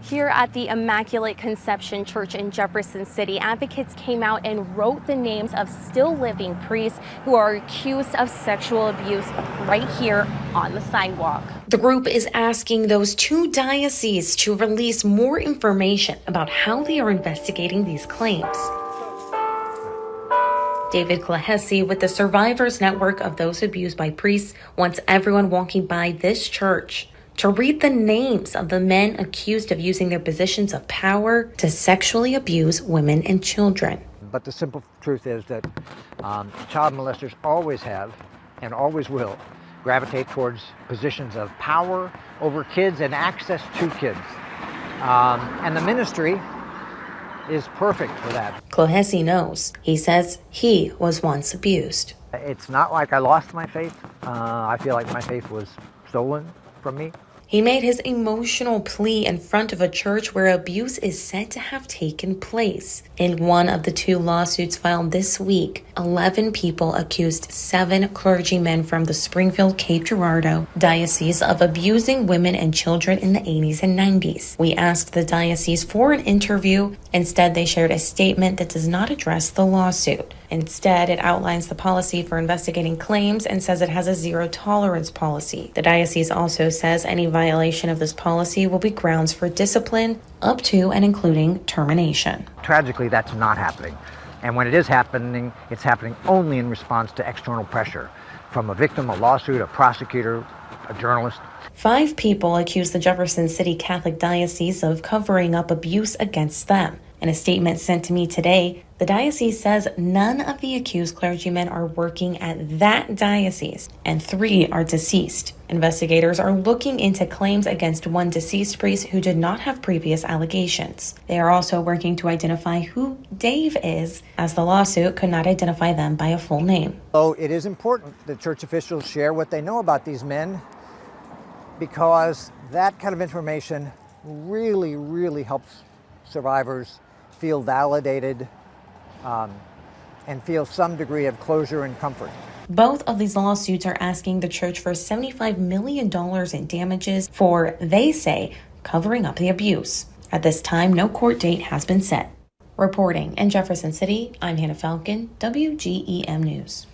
Here at the Immaculate Conception Church in Jefferson City, advocates came out and wrote the names of still living priests who are accused of sexual abuse right here on the sidewalk. The group is asking those two dioceses to release more information about how they are investigating these claims. David Klahesi with the Survivors Network of Those Abused by Priests wants everyone walking by this church to read the names of the men accused of using their positions of power to sexually abuse women and children. But the simple truth is that child molesters always have and always will gravitate towards positions of power over kids and access to kids. And the ministry is perfect for that. Klahesi knows. He says he was once abused. It's not like I lost my faith. I feel like my faith was stolen from me. He made his emotional plea in front of a church where abuse is said to have taken place. In one of the two lawsuits filed this week, 11 people accused 7 clergymen from the Springfield Cape Girardeau diocese of abusing women and children in the 80s and 90s. We asked the diocese for an interview. Instead, they shared a statement that does not address the lawsuit. Instead, it outlines the policy for investigating claims and says it has a zero-tolerance policy. The diocese also says any violation of this policy will be grounds for discipline up to and including termination. Tragically, that's not happening. And when it is happening, it's happening only in response to external pressure from a victim, a lawsuit, a prosecutor, a journalist. 5 people accuse the Jefferson City Catholic Diocese of covering up abuse against them. In a statement sent to me today, the diocese says none of the accused clergymen are working at that diocese, and 3 are deceased. Investigators are looking into claims against one deceased priest who did not have previous allegations. They are also working to identify who Dave is, as the lawsuit could not identify them by a full name. So it is important that church officials share what they know about these men, because that kind of information really, really helps survivors feel validated and feel some degree of closure and comfort. Both of these lawsuits are asking the church for $75 million in damages for, they say, covering up the abuse. At this time, no court date has been set. Reporting in Jefferson City, I'm Hannah Falcon, WGEM News.